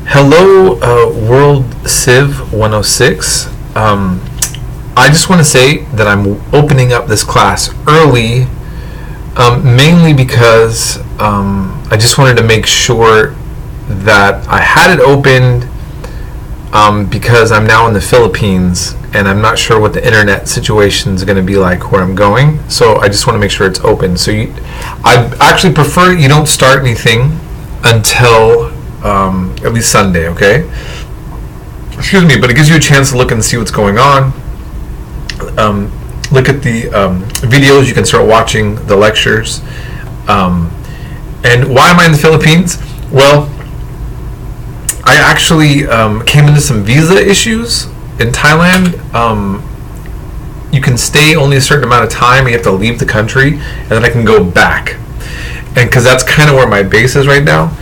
Hello, World Civ 106. I just want to say that I'm opening up this class early, mainly because I just wanted to make sure that I had it opened because I'm now in the Philippines and I'm not sure what the internet situation is going to be like where I'm going. So I just want to make sure it's open. So I actually prefer you don't start anything until at least Sunday, okay? Excuse me, but it gives you a chance to look and see what's going on. Look at the videos. You can start watching the lectures. And why am I in the Philippines? Well, I actually came into some visa issues in Thailand. You can stay only a certain amount of time. You have to leave the country, and then I can go back. And because that's kind of where my base is right now.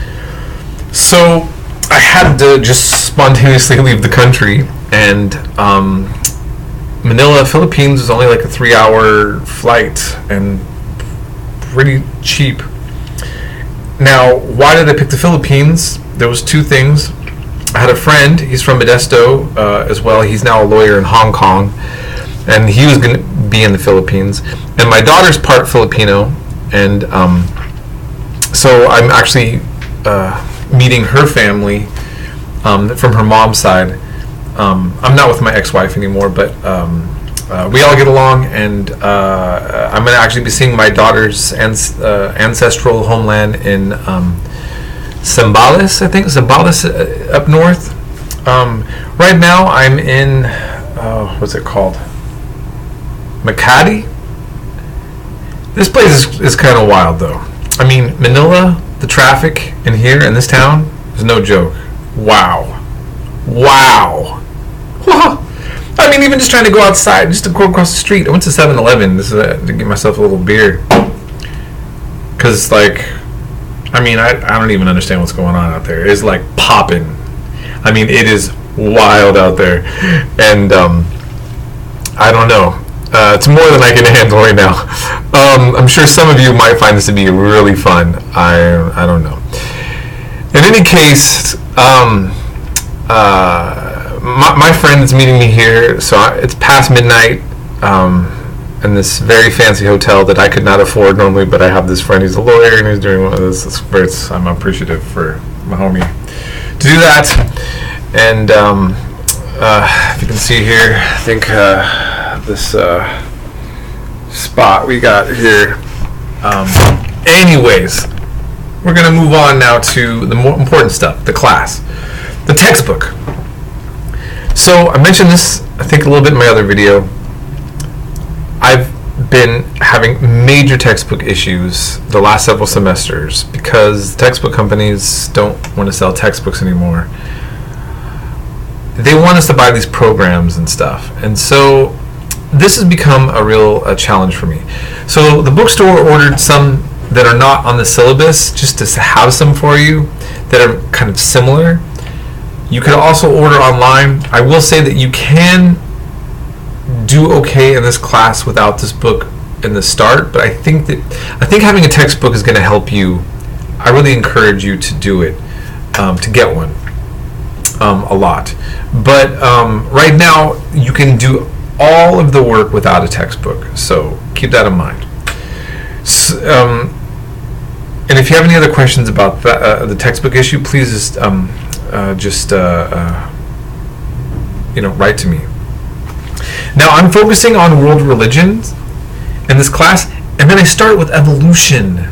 So I had to just spontaneously leave the country, and Manila, Philippines is only like a 3-hour flight and pretty cheap. Now, why did I pick the Philippines? There was two things. I had a friend, he's from Modesto as well. He's now a lawyer in Hong Kong, and he was going to be in the Philippines. And my daughter's part Filipino, and so I'm actually meeting her family from her mom's side. I'm not with my ex-wife anymore, but we all get along, and I'm going to actually be seeing my daughter's ancestral homeland in Zambales, I think. Zambales up north. Right now I'm in, what's it called? Makati? This place is kind of wild, though. I mean, Manila, the traffic in here, in this town, is no joke. Wow. I mean, even just trying to go outside, just to go across the street. I went to 7-Eleven to get myself a little beer. Because, like, I mean, I don't even understand what's going on out there. It's like popping. I mean, it is wild out there. And I don't know. It's more than I can handle right now. I'm sure some of you might find this to be really fun. I don't know. In any case, my friend is meeting me here, so it's past midnight in this very fancy hotel that I could not afford normally, but I have this friend who's a lawyer and he's doing one of this. I'm appreciative for my homie to do that. And if you can see here, I think this spot we got here. Anyways, we're going to move on now to the more important stuff, the class, the textbook. So I mentioned this, I think, a little bit in my other video. I've been having major textbook issues the last several semesters because textbook companies don't want to sell textbooks anymore. They want us to buy these programs and stuff. And so this has become a real challenge for me. So the bookstore ordered some that are not on the syllabus just to have some for you that are kind of similar. You could also order online. I will say that you can do okay in this class without this book in the start, but I think having a textbook is going to help you. I really encourage you to do it, to get one a lot. But right now, you can do all of the work without a textbook, so keep that in mind. And if you have any other questions about the textbook issue, please just write to me. Now I'm focusing on world religions in this class, and then I start with evolution.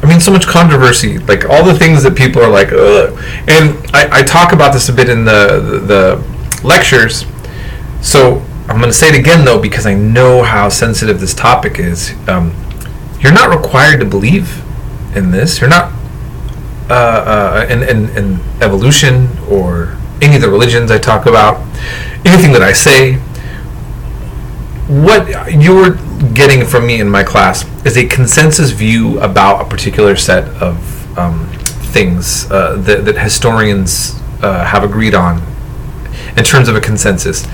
I mean, so much controversy, like all the things that people are like, ugh. And I talk about this a bit in the lectures. So I'm going to say it again, though, because I know how sensitive this topic is. You're not required to believe in this. You're not in evolution or any of the religions I talk about, anything that I say. What you're getting from me in my class is a consensus view about a particular set of things that historians have agreed on in terms of a consensus.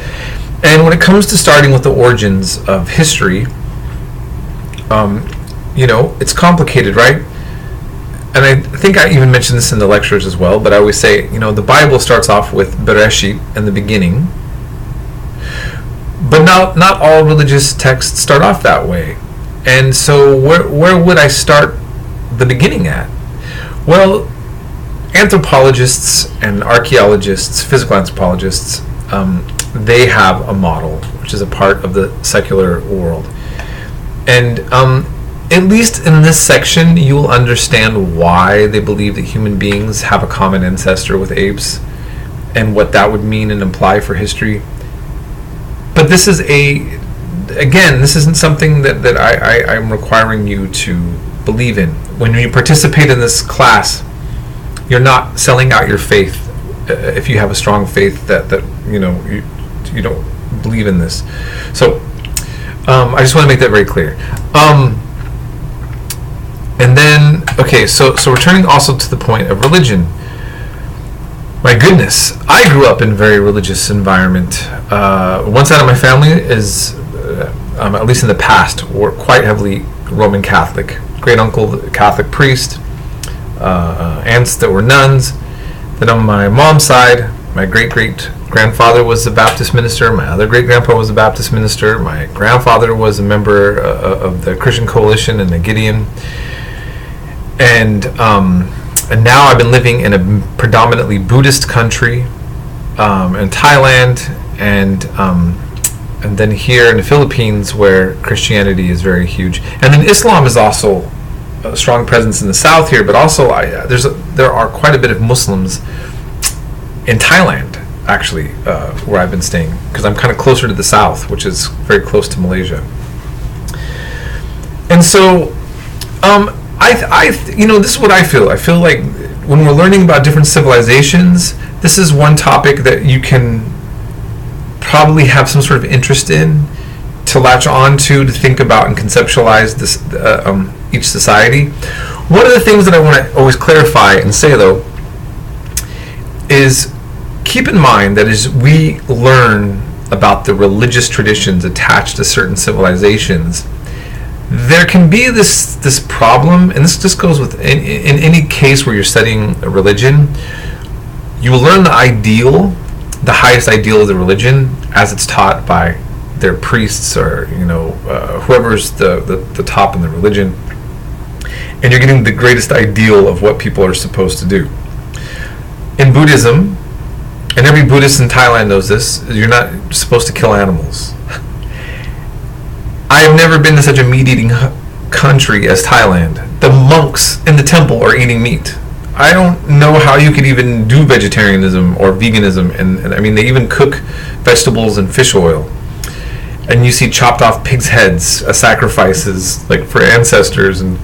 And when it comes to starting with the origins of history, it's complicated, right? and I think I even mentioned this in the lectures as well, but I always say, the Bible starts off with Bereshit in the beginning, but not all religious texts start off that way. And so where would I start the beginning at? Well, anthropologists and archaeologists, physical anthropologists, they have a model, which is a part of the secular world. And at least in this section, you will understand why they believe that human beings have a common ancestor with apes and what that would mean and imply for history. But this is this isn't something that I'm requiring you to believe in. When you participate in this class, you're not selling out your faith if you have a strong faith that you don't believe in this. So I just want to make that very clear. And then, okay, so returning also to the point of religion. My goodness, I grew up in a very religious environment. One side of my family is, at least in the past, were quite heavily Roman Catholic. Great uncle, the Catholic priest, aunts that were nuns. Then on my mom's side, my great-great-grandfather was a Baptist minister. My other great-grandpa was a Baptist minister. My grandfather was a member of the Christian Coalition and the Gideon. And now I've been living in a predominantly Buddhist country, in Thailand, and then here in the Philippines, where Christianity is very huge. And then Islam is also a strong presence in the south here, but also there are quite a bit of Muslims in Thailand, actually, where I've been staying, because I'm kind of closer to the south, which is very close to Malaysia. And so, this is what I feel. I feel like when we're learning about different civilizations, this is one topic that you can probably have some sort of interest in, to latch on to think about and conceptualize this each society. One of the things that I want to always clarify and say, though, is keep in mind that as we learn about the religious traditions attached to certain civilizations, there can be this problem, and this just goes with in any case where you're studying a religion. You will learn the highest ideal of the religion as it's taught by their priests or whoever's the top in the religion, and you're getting the greatest ideal of what people are supposed to do. In Buddhism, and every Buddhist in Thailand knows this, you're not supposed to kill animals. I have never been to such a meat-eating country as Thailand. The monks in the temple are eating meat. I don't know how you could even do vegetarianism or veganism, and I mean, they even cook vegetables in fish oil. And you see chopped off pigs' heads as sacrifices, like for ancestors, and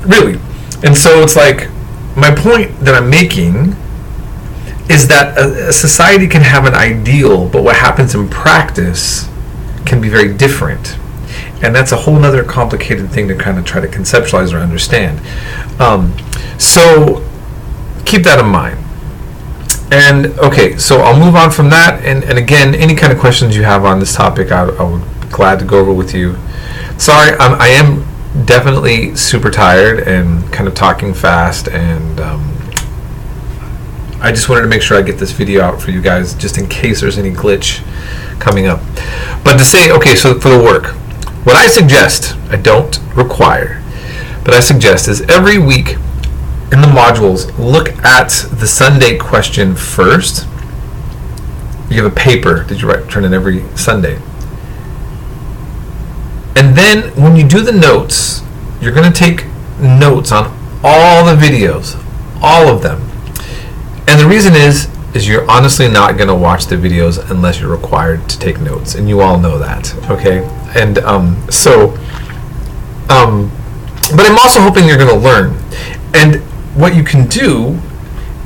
really. And so it's like, my point that I'm making is that a society can have an ideal, but what happens in practice can be very different. And that's a whole other complicated thing to kind of try to conceptualize or understand. So keep that in mind. And okay, so I'll move on from that. And again, any kind of questions you have on this topic, I would be glad to go over with you. Sorry, I am definitely super tired and kind of talking fast, and I just wanted to make sure I get this video out for you guys, just in case there's any glitch coming up. But to say, okay, so for the work, what I suggest, I don't require, but I suggest is every week in the modules, look at the Sunday question first. You have a paper that you turn in every Sunday. And then when you do the notes, you're going to take notes on all the videos, all of them. And the reason is you're honestly not going to watch the videos unless you're required to take notes, and you all know that, okay? And but I'm also hoping you're going to learn. And what you can do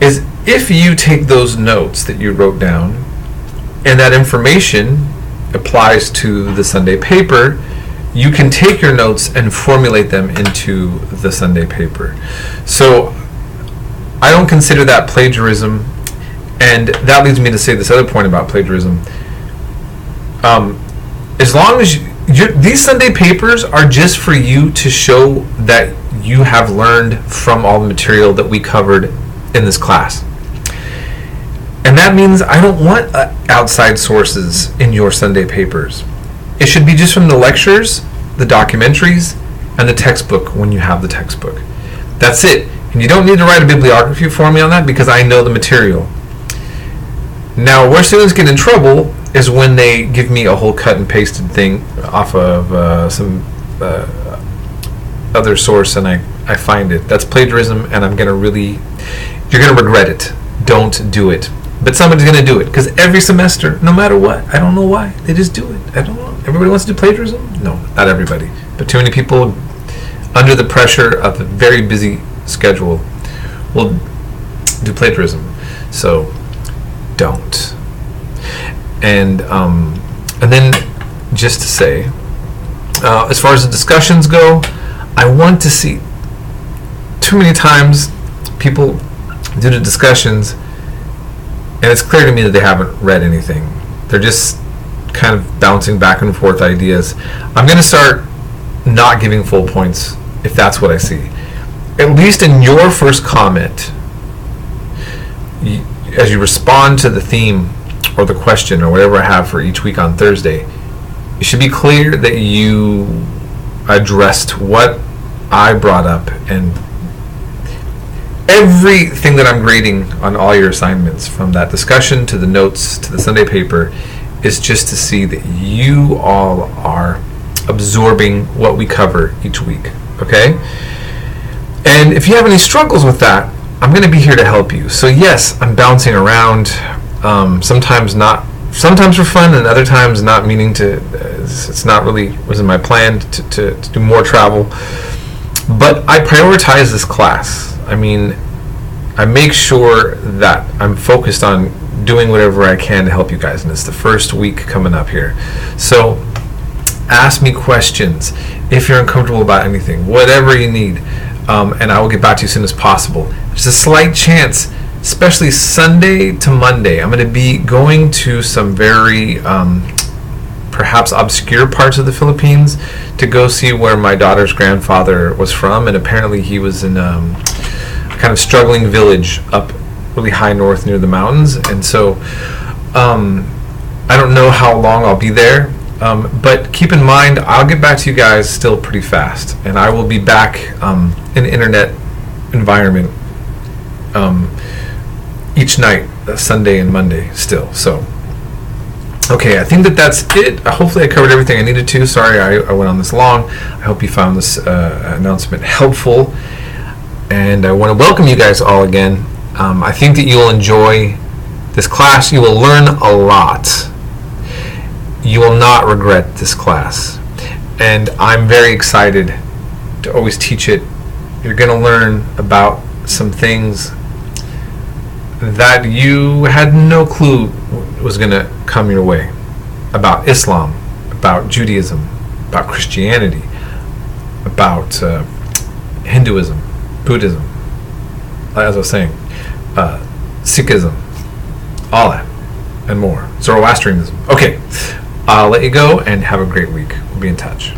is, if you take those notes that you wrote down and that information applies to the Sunday paper, you can take your notes and formulate them into the Sunday paper. So I don't consider that plagiarism, and that leads me to say this other point about plagiarism. As long as these Sunday papers are just for you to show that you have learned from all the material that we covered in this class. And that means I don't want outside sources in your Sunday papers. It should be just from the lectures, the documentaries, and the textbook when you have the textbook. That's it. And you don't need to write a bibliography for me on that because I know the material. Now, where students get in trouble is when they give me a whole cut and pasted thing off of some other source and I find it. That's plagiarism, and you're going to regret it. Don't do it. But somebody's going to do it because every semester, no matter what, I don't know why, they just do it. I don't know. Everybody wants to do plagiarism? No, not everybody. But too many people, under the pressure of a very busy schedule, will do plagiarism. So don't. And then just to say, as far as the discussions go, I want to see. Too many times people do the discussions and it's clear to me that they haven't read anything. They're just kind of bouncing back and forth ideas. I'm going to start not giving full points if that's what I see. At least in your first comment, as you respond to the theme or the question or whatever I have for each week on Thursday, it should be clear that you addressed what I brought up, and everything that I'm grading on all your assignments, from that discussion to the notes to the Sunday paper, is just to see that you all are absorbing what we cover each week, okay? And if you have any struggles with that, I'm going to be here to help you. So yes, I'm bouncing around, sometimes for fun and other times not meaning to. It's not really was in my plan to do more travel, but I prioritize this class. I mean, I make sure that I'm focused on doing whatever I can to help you guys, and it's the first week coming up here. So ask me questions if you're uncomfortable about anything, whatever you need, and I will get back to you as soon as possible. There's a slight chance, especially Sunday to Monday, I'm going to be going to some very perhaps obscure parts of the Philippines to go see where my daughter's grandfather was from, and apparently he was in a kind of struggling village up really high north near the mountains. And so I don't know how long I'll be there, but keep in mind I'll get back to you guys still pretty fast, and I will be back in the internet environment each night, Sunday and Monday still. So okay, I think that's it. Hopefully I covered everything I needed to. Sorry I went on this long. I hope you found this announcement helpful, and I want to welcome you guys all again. I think that you'll enjoy this class. You will learn a lot. You will not regret this class, and I'm very excited to always teach it. You're going to learn about some things that you had no clue was going to come your way, about Islam, about Judaism, about Christianity, about Hinduism, Buddhism, as I was saying, Sikhism, all that and more, Zoroastrianism. Okay, I'll let you go and have a great week. We'll be in touch.